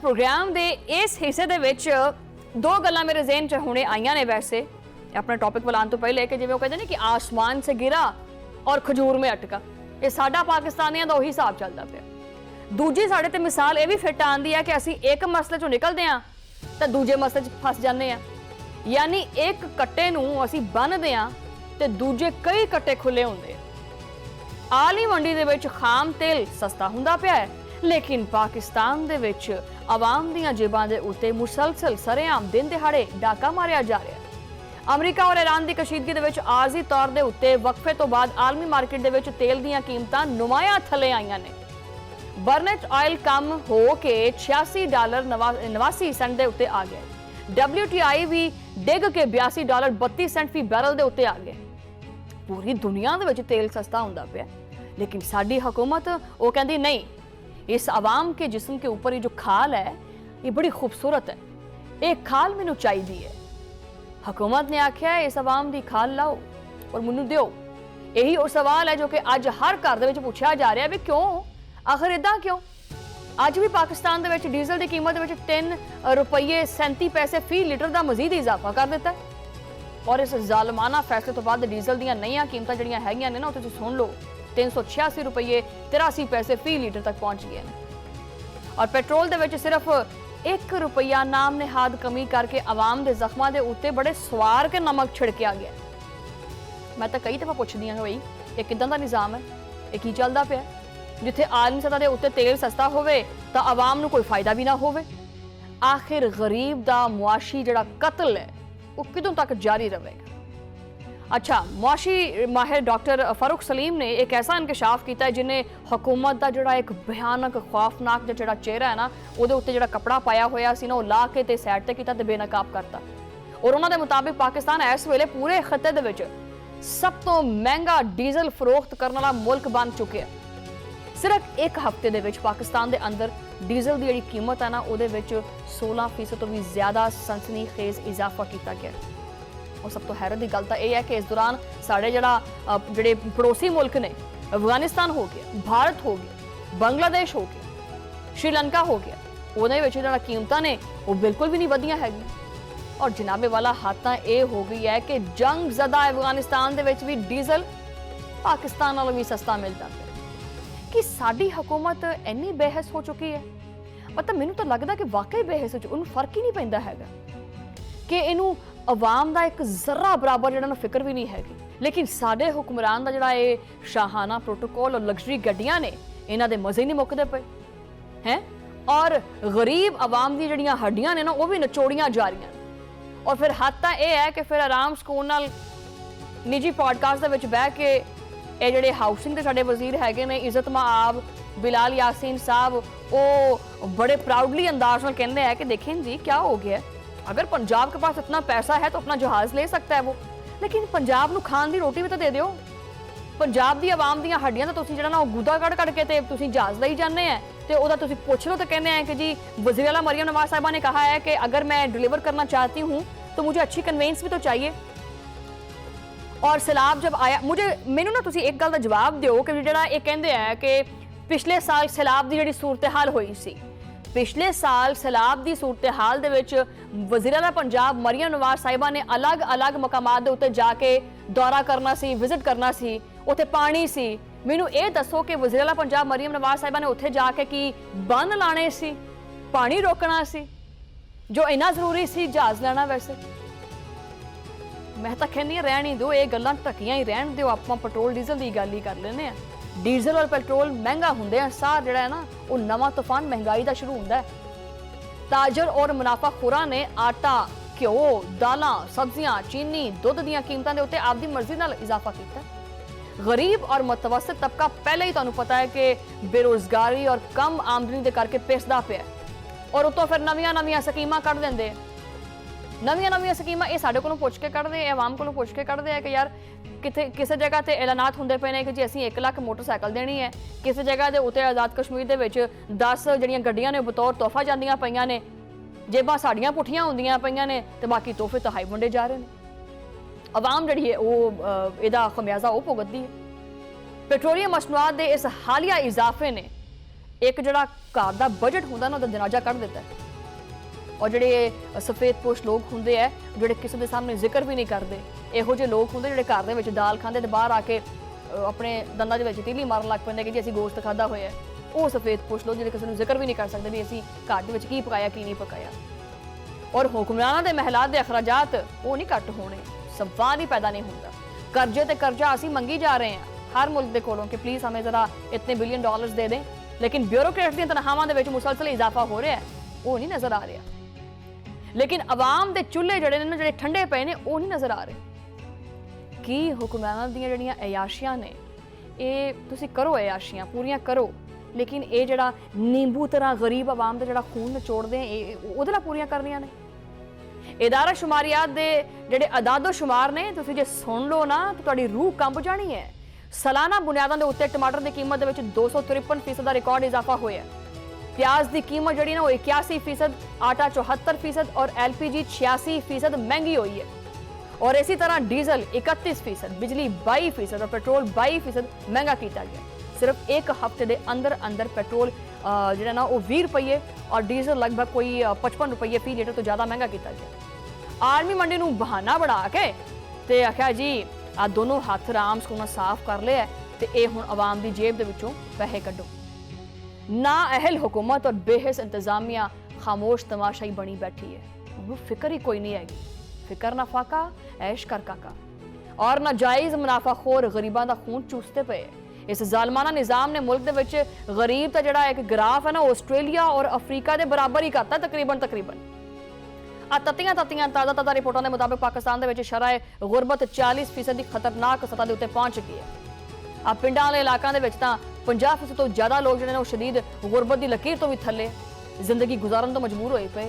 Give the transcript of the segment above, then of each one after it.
Programme के इस हिस्से दे विच दो गल्लां मेरे ज़हन च हुणे आईयां ने। वैसे अपने टॉपिक वाल आने तो पहले कि जिवें वो कहते हैं कि आसमान से गिरा और खजूर में अटका, ये साडा पाकिस्तानियों का उही हिसाब चलता पिया। दूजी साडे ते मिसाल ये भी फिट आंदी है कि असीं एक मसले चों निकलदे हां ते दूजे मसले च फस जांदे हां, यानी एक कट्टे नूं असीं बन्नदे हां ते दूजे कई कट्टे खुले हुंदे। आली मंडी दे विच खाम तेल सस्ता हुंदा पिया है, लेकिन पाकिस्तान दे विच आवाम दीआं जेबां दे उत्ते मुसलसल सरेआम दिन दिहाड़े डाका मारिया जा रहा है। अमरीका और ईरान की कशीदगी दे विच आरजी तौर के उत्ते वक्फे तो बाद आलमी मार्केट दे विच तेल दीआं कीमतां नुमाया थले आईयां ने। बर्नेट ऑयल कम हो के $86.89 दे उत्ते आ गया। WTI भी डिग के $82.32 फी बैरल दे उत्ते आ गए। पूरी दुनिया दे विच तेल सस्ता हुंदा पिया, लेकिन साडी हुकूमत वो कहती नहीं, इस आवाम के जिस्म के ऊपर ये जो खाल है ये बड़ी खूबसूरत है, एक खाल मैनू चाहिए है। हुकूमत ने आख्या है इस आवाम की खाल लाओ और मैनू दिओ। यही वो सवाल है जो कि अज हर घर दे विच पूछा जा रहा है भी क्यों, आखिर इदां क्यों। अज भी पाकिस्तान दे विच डीजल की कीमत दे विच ₹3.37 फी लीटर का मजीद इजाफा कर दिता है। और इस जालमाना फैसले तो बाद डीजल दी नईयां कीमतां जिहड़ियां हैगियां ने ना, तुसीं सुन लो, ₹386.83 फी लीटर तक पहुंच गए हैं। और पेट्रोल दे विच सिर्फ ₹1 नाम निहाद कमी करके आवाम के जख्मां दे उत्ते बड़े सवार के नमक छिड़किया गया। मैं तो कई दफा पुछदी हां भाई ये किदां दा निज़ाम है, ये की चलदा पिया। जिथे आलमी सतह के उत्ते तेल सस्ता होवे तां आवाम नूं कोई फायदा भी ना होवे। आखिर गरीब दा मुआशी जिहड़ा कतल है वो किदों तक जारी रहेगा। अच्छा, मुआशी माहिर डॉक्टर फारूक सलीम ने एक ऐसा इंकशाफ किया है जिन्हें हुकूमत का जिहड़ा एक भयानक खौफनाक जिहड़ा चेहरा है ना, उहदे उत्ते जिहड़ा कपड़ा पाया होया सी ना, वो ला के ते साइड ते कीता ते बेनकाब करता। और उन्होंने मुताबिक पाकिस्तान इस वेले पूरे खत्ते दे विच सब तो महंगा डीजल फरोख्त करने वाला मुल्क बन चुके हैं। सिर्फ एक हफ्ते दे विच पाकिस्तान दे अंदर डीजल की जिहड़ी कीमत है ना, उहदे विच 16% तो भी ज्यादा सनसनीखेज इजाफा किया गया। और सब तो हैरत की गल तो यह है कि इस दौरान साढ़े जिहड़े पड़ोसी मुल्क ने, अफगानिस्तान हो गया, भारत हो गया, बांग्लादेश हो गया, श्रीलंका हो गया, उहदे विच जिहड़ा कीमतां ने वो बिल्कुल भी नहीं वधियां हैगियां। और जनाबे वाला हाथ तां ये हो गई है कि जंग ज़दा अफगानिस्तान दे विच भी डीजल पाकिस्तान नालों भी सस्ता मिलता है। कि साडी हुकूमत इन्नी बेहस हो चुकी है, पता मैनू तो लगता कि वाकई बेहस हो चुकी, उन्हें फर्क ही नहीं पैंदा हैगा कि इनू आवाम का एक जरा बराबर जिहड़ा फिक्र भी नहीं हैगी। लेकिन साडे हुक्मरान का जिहड़ा ये शाहाना प्रोटोकॉल और लग्जरी गड्डियां ने, इन्हां दे मजे नहीं मुकदे पे हैं। और गरीब आवाम दी जिहड़ियां हड्डियां ने ना, वो भी नचोड़ियां जा रही हैं। और फिर हद तां यह है कि फिर आराम सुकून नाल निजी पॉडकास्ट दे विच बह के ये जिहड़े हाउसिंग के साडे वजीर हैगे ने, इज़्ज़त माब बिलाल यासीन साहब, वो बड़े प्राउडली अंदाज में कहते हैं कि देखें जी क्या हो गया, अगर पंजाब के पास इतना पैसा है तो अपना जहाज ले सकता है वो, लेकिन पंजाब नूं खाण दी रोटी भी तो दे दिओ। पंजाब दी आवाम दीआं हड्डियां तो तुसीं जिहड़ा ना गुदा कढ़ के ते तुसीं जहाज लई जाने हैं ते उहदा तुसीं पुछ लो तो कहने हैं कि जी वज़ीर आला मरियम नवाज साहिबा ने कहा है कि अगर मैं डिलीवर करना चाहती हूँ तो मुझे अच्छी कन्वेंस भी तो चाहिए। और सैलाब जब आया, मैनू ना तुसीं एक गल दा जवाब दिओ कि जिहड़ा ये कहंदे है कि पिछले साल सैलाब की जिहड़ी सूरत हाल हुई सी, पिछले साल सैलाब की सूरत हाल दे विच वज़ीर आला पंजाब मरियम नवाज साहिबा ने अलग अलग मकामात दे उत्ते जाके दौरा करना सी, विजिट करना सी, उत्थे पानी सी। मैनू ये दसो कि वज़ीर आला पंजाब मरियम नवाज साहिबा ने उत्थे जाके की बंद लाने सी, पानी रोकना सी, जो इन्ना जरूरी सी जहाज लेना। वैसे मैं तो कहनी रहन ही दो, ये गल्लां ढकियां ही रहन दो, आपां पेट्रोल डीजल की गल ही कर लेने हैं। डीजल और पेट्रोल महंगा होंदे हैं, सार जिहड़ा है ना वो नवां तूफान महंगाई का शुरू होंदा है। ताजर और मुनाफाखोरां ने आटा, घ्यो, दालां, सब्जियां, चीनी, दुध दीआं कीमतां दे उत्ते आपदी मर्जी नाल इजाफा कीता। गरीब और मुतवसत तबका पहले ही तुहानूं पता है कि बेरोजगारी और कम आमदनी दे करके पिसदा पिया, और उतों फिर नवीं स्कीमां कढ देंदे। नवीं स्कीमां ये साडे कोलों पुछ के कढदे, आवाम कोलों पुछ के कढदे है कि यार किथे किसी जगह ते ऐलानात होंदे पे ने कि जी असीं 1 लाख मोटरसाइकिल देनी है, किसी जगह दे उत्ते आज़ाद कश्मीर दे विच 10 जिहड़ियां गड्डियां ने बतौर तोहफा जांदियां पईयां ने, जेबां साड़ियां पुठियां होंदियां पईयां ने ते बाकी तोहफे तहाई वंडे जा रहे हैं। आवाम जिहड़ी है वो इहदा खमियाजा वो भुगतदी है। पेट्रोलियम मसनूआत दे इस हालिया इजाफे ने ਇੱਕ ਜਿਹੜਾ ਘਰ ਦਾ ਬਜਟ ਹੁੰਦਾ ਨਾ ਉਹਦਾ ਜਨਾਜ਼ਾ ਕੱਢ ਦਿੱਤਾ ਹੈ। ਔਰ ਜਿਹੜੇ ਸਫੇਦਪੋਸ਼ ਲੋਕ ਹੁੰਦੇ ਆ ਜਿਹੜੇ ਕਿਸੇ ਦੇ ਸਾਹਮਣੇ ਜ਼ਿਕਰ ਵੀ ਨਹੀਂ ਕਰਦੇ, ਇਹੋ ਜਿਹੇ ਲੋਕ ਹੁੰਦੇ ਜਿਹੜੇ ਘਰ ਦੇ ਵਿੱਚ ਦਾਲ ਖਾਂਦੇ ਤੇ ਬਾਹਰ ਆ ਕੇ ਆਪਣੇ ਦੰਦਾਂ ਦੇ ਵਿੱਚ ਤੀਲੀ ਮਾਰਨ ਲੱਗ ਪੈਂਦੇ ਕਿ ਜੀ ਅਸੀਂ ਗੋਸ਼ਤ ਖਾਧਾ ਹੋਇਆ। ਉਹ ਸਫੇਦਪੋਸ਼ ਲੋਕ ਜਿਹੜੇ ਕਿਸੇ ਨੂੰ ਜ਼ਿਕਰ ਵੀ ਨਹੀਂ ਕਰ ਸਕਦੇ ਵੀ ਅਸੀਂ ਘਰ ਦੇ ਵਿੱਚ ਕੀ ਪਕਾਇਆ ਕੀ ਨਹੀਂ ਪਕਾਇਆ। ਔਰ ਹੁਕਮਰਾਨਾਂ ਦੇ ਮਹਿਲਾਤ ਦੇ ਅਖਰਾਜਾਤ ਉਹ ਨਹੀਂ ਘੱਟ ਹੋਣੇ, ਸਵਾਲ ਹੀ ਪੈਦਾ नहीं ਹੁੰਦਾ। कर्जे ते कर्जा ਅਸੀਂ ਮੰਗੀ ਜਾ ਰਹੇ ਹਾਂ ਹਰ ਮੁਲਕ ਦੇ ਕੋਲੋਂ ਕਿ ਪਲੀਜ਼ ਹमें ਜ਼ਰਾ इतने बिलियन डॉलर्स दे दें, लेकिन ब्यूरोक्रेट ਦੀਆਂ ਤਨਖਾਹਾਂ ਦੇ ਵਿੱਚ ਮੁਸਲਸਲ ਇਜ਼ਾਫਾ ਹੋ ਰਿਹਾ ਹੈ, ਉਹ ਨਹੀਂ ਨਜ਼ਰ ਆ ਰਿਹਾ। लेकिन आवाम ਦੇ ਚੁੱਲ੍ਹੇ ਜਿਹੜੇ ਨੇ ਜਿਹੜੇ ਠੰਡੇ ਪਏ ਨੇ ਉਹ ਨਹੀਂ ਨਜ਼ਰ ਆ ਰਹੇ। ਕੀ ਹੁਕਮਰਾਨਾਂ ਦੀਆਂ ਜਿਹੜੀਆਂ ਅਯਾਸ਼ੀਆਂ ਨੇ ਇਹ ਤੁਸੀਂ ਕਰੋ, ਅਯਾਸ਼ੀਆਂ ਪੂਰੀਆਂ ਕਰੋ, लेकिन ਇਹ ਜਿਹੜਾ नींबू तरह गरीब आवाम ਦਾ ਜਿਹੜਾ ਖੂਨ ਨਿਚੋੜਦੇ ਇਹ ਉਹਦੇ ਨਾਲ ਪੂਰੀਆਂ ਕਰਨੀਆਂ ਨੇ। इदारा शुमारियात दे ਜਿਹੜੇ ਅਦਾਦੋ शुमार ने ਤੁਸੀਂ ਜੇ ਸੁਣ ਲਓ ਨਾ ਤਾਂ ਤੁਹਾਡੀ ਰੂਹ ਕੰਬ ਜਾਣੀ ਹੈ। ਸਾਲਾਨਾ ਬੁਨਿਆਦਾਂ ਦੇ ਉੱਤੇ ਟਮਾਟਰ ਦੀ ਕੀਮਤ ਦੇ ਵਿੱਚ 253% ਦਾ ਰਿਕਾਰਡ ਇਜ਼ਾਫਾ ਹੋਇਆ। प्याज की कीमत जी ना वो 81%, आटा 74% और LPG 86% महंगी हुई है। और इसी तरह डीजल 31%, बिजली 22% और पेट्रोल 22% महंगा किया गया। सिर्फ एक हफ्ते के अंदर अंदर पेट्रोल जो ना वो 20 रुपये और डीजल लगभग कोई 55 रुपये फी लीटर तो ज़्यादा महंगा किया गया। आर्मी मंडी नूं बहाना बना के ते आख्या जी आ दोनों हथ आराम सकून साफ कर लिया ते ये हुण आवाम की जेब दे विचों पैसे कड्डो। ना अहल हुकूमत और बेहस इंतजामिया खामोश तमाशाई बनी बैठी है, उन्होंने फिक्र ही कोई नहीं हैगी। फिक्र ना फाका ऐश कर काका और ना जायज़ मुनाफाखोर गरीबां दा खून चूसते पे। इस जालमाना निज़ाम ने मुल्क दे विच गरीब दा जिहड़ा एक ग्राफ है ना आस्ट्रेलिया और अफ्रीका के बराबर ही करता तकरीबन आ तत्तियां ताज़ा रिपोर्टों के मुताबिक पाकिस्तान दे विच शरह गुरबत 40% की खतरनाक सतह के उत्ते पहुंच गई है। आ पिंडां वाले इलाकों के 50% तो ज़्यादा लोग जो शदीद गुरबत की लकीर तो भी थले जिंदगी गुजारन तो मजबूर होए पे।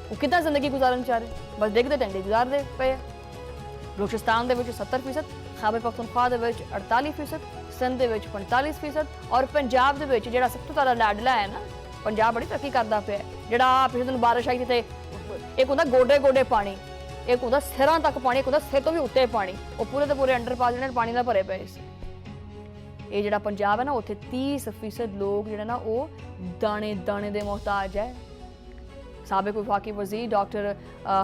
वो कितना जिंदगी गुजारन चाह रहे, बस देखते टेंडे गुजारते पे। बलूचिस्तान के 70%, खैबर पख्तूनख्वा के 48%, सिंध के 45% और पंजाब के जो सब तो ज़्यादा लाडला है ना, पंजाब बड़ी तरक्की करता पे। जो पिछले दिन बारिश आई थी एक होंगे गोडे गोडे पानी, एक होंगे सिरां तक पानी, एक होंगे सिर तो भी उत्ते पानी, वो पूरे के पूरे अंडरपास जो पानी ना भरे पे। ये जो पंजाब है ना उत्थे 30% लोग जो ना वो दाने दाने दे मोहताज है। साबिक वफाकी वजीर डॉक्टर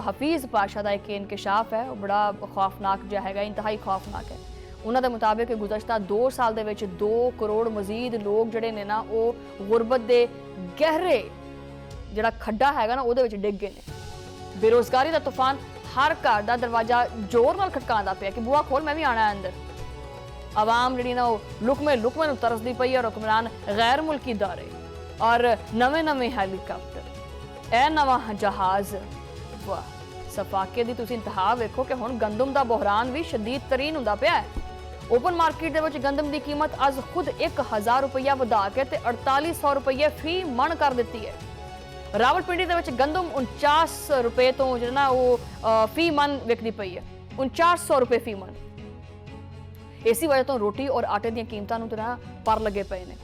हफीज़ पाशा का एक इंकशाफ है, वो बड़ा खौफनाक जो है, इंतहाई खौफनाक है। उन्होंने मुताबिक गुज़श्ता 2 साल के 2 करोड़ मजीद लोग जोड़े ने ना वो गुरबत के गहरे जोड़ा खड्डा है ना वो डिग गए हैं। बेरोज़गारी का तूफान हर घर का दरवाजा जोर नाल खटकांदा पिया कि बुआ खोल मैं भी आना है अंदर। आवाम जी ना लुकमे लुकमे तरसदी पई और हुक्मरान गैर मुल्की दौरे और नवे नवे हैलीकॉप्टर ए नवा जहाज। वाह सफाके दी तुसीं इंतहा वेखो कि हुण गंदम दा बहरान भी शदीद तरीन हुंदा पिया है। ओपन मार्केट दे विच गंदम की कीमत अज खुद 1000 रुपया वधा के 4800 रुपये फी मन कर दी है। रावलपिंडी दे विच गंदम 49 रुपये तो जो ना वो फी मन विकदी पई है, 4900 रुपये फी मन। इसी वजह तो रोटी और आटे दी कीमतां नूं ना पर लगे पे ने।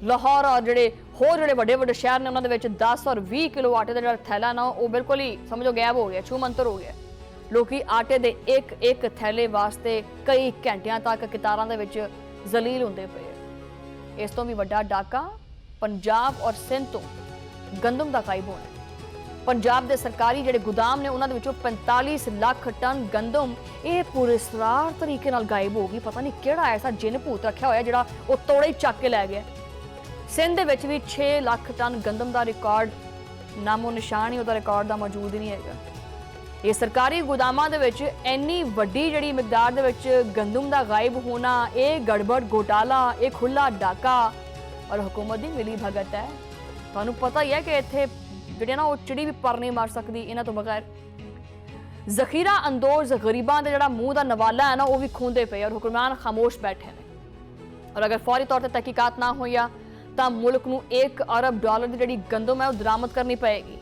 लाहौर और जोड़े होर जोड़े वड्डे वड्डे शहर ने उन्होंने 10 और 20 किलो आटे का जो थैला ना वो बिल्कुल ही समझो गैब हो गया, छू मंतर हो गया। लोग आटे के एक एक थैले वास्ते कई घंटिया तक कितारां दे विच जलील होंदे पे। इस तो भी वड्डा डाका पंजाब और सिंध तो गंदम का गायब होना। पंजाब के सरकारी जोड़े गुदाम ने उन्होंने 45 लाख टन गंदम ये पूरे सरार तरीके नाल गायब हो गई। पता नहीं केड़ा ऐसा जिन भूत रखा होया जिहड़ा वो तोड़े ही चक के लै गया। सिंध दे विच भी 6 लाख टन गंदम का रिकॉर्ड नामो निशान ही उसका रिकॉर्ड का मौजूद ही नहीं है। ये सरकारी गोदामां दे विच इन्नी वड्डी जिहड़ी मिकदार दे विच गंदम का गायब होना ये गड़बड़ घोटाला ये खुला डाका और हुकूमत की मिली भगत है। तुहानूं पता ही है कि इत्थे जिहड़े ना वो चिड़ी भी पर नहीं मार सकती इन्हां तो बगैर। जखीरा अंदोज गरीबां दे जिहड़ा मूँह का नवाला है ना वो भी खूंदे पे और हुक्मरान खामोश बैठे हैं। और अगर फौरी तौर पर तहकीकात ना होई तो मुल्क नूं 1 अरब डॉलर की जिहड़ी गंदम है वो दरामद करनी पएगी।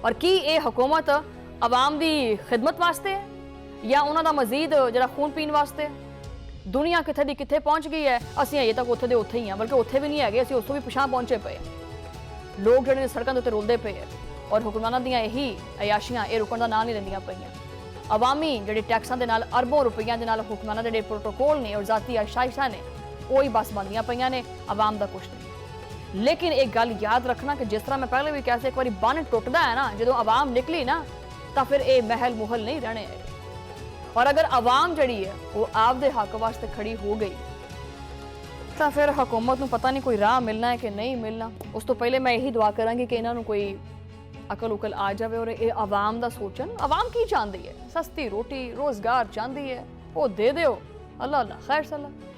और की ये हुकूमत आवाम की खिदमत वास्ते है या उन्हों का मजीद जो खून पीने वास्ते? दुनिया कितने की कितने पहुँच गई है, असीं अजे तक उत्थे दे उत्थे ही हैं, बल्कि उत्थे भी नहीं है, असीं उस तो भी पिछां पहुँचे पे। लोग जोड़े सड़कों के उत्ते रुलते पे और हुक्मरानां दीयां यही अयाशियां ये रुकण का नाम नहीं लैंदियां पईयां। अवामी जिहड़े टैक्सां दे नाल अरबों रुपइयां दे नाल हुक्मरानां जिहड़े प्रोटोकोल ने और जाती आशाइशां ने वो ही बस बनदियां पईयां ने, आवाम दा कुछ नहीं। ਲੇਕਿਨ ਇੱਕ ਗੱਲ ਯਾਦ ਰੱਖਣਾ ਕਿ ਜਿਸ ਤਰ੍ਹਾਂ ਮੈਂ ਪਹਿਲੇ ਵੀ ਕਿਹਾ ਸੀ, ਇੱਕ ਵਾਰੀ ਬੰਨ ਟੁੱਟਦਾ ਹੈ ਨਾ, ਜਦੋਂ ਆਵਾਮ ਨਿਕਲੀ ਨਾ, ਤਾਂ ਫਿਰ ਇਹ ਮਹਿਲ ਮੁਹਲ ਨਹੀਂ ਰਹਿਣੇ। ਔਰ ਅਗਰ ਆਵਾਮ ਜਿਹੜੀ ਹੈ ਉਹ ਆਪਦੇ ਹੱਕ ਵਾਸਤੇ ਖੜੀ ਹੋ ਗਈ ਤਾਂ ਫਿਰ ਹਕੂਮਤ ਨੂੰ ਪਤਾ ਨਹੀਂ ਕੋਈ ਰਾਹ ਮਿਲਣਾ ਹੈ ਕਿ ਨਹੀਂ ਮਿਲਣਾ। ਉਸ ਤੋਂ ਪਹਿਲੇ ਮੈਂ ਇਹੀ ਦੁਆ ਕਰਾਂਗੀ ਕਿ ਇਹਨਾਂ ਨੂੰ ਕੋਈ ਅਕਲ ਉਕਲ ਆ ਜਾਵੇ ਔਰ ਇਹ ਆਵਾਮ ਦਾ ਸੋਚਣ। ਆਵਾਮ ਕੀ ਚਾਹੁੰਦੀ ਹੈ? ਸਸਤੀ ਰੋਟੀ, ਰੋਜ਼ਗਾਰ ਚਾਹੁੰਦੀ ਹੈ, ਉਹ ਦੇ ਦਿਓ। ਅੱਲਾਹ ਅੱਲਾਹ, ਖੈਰ ਸਲਾਮ।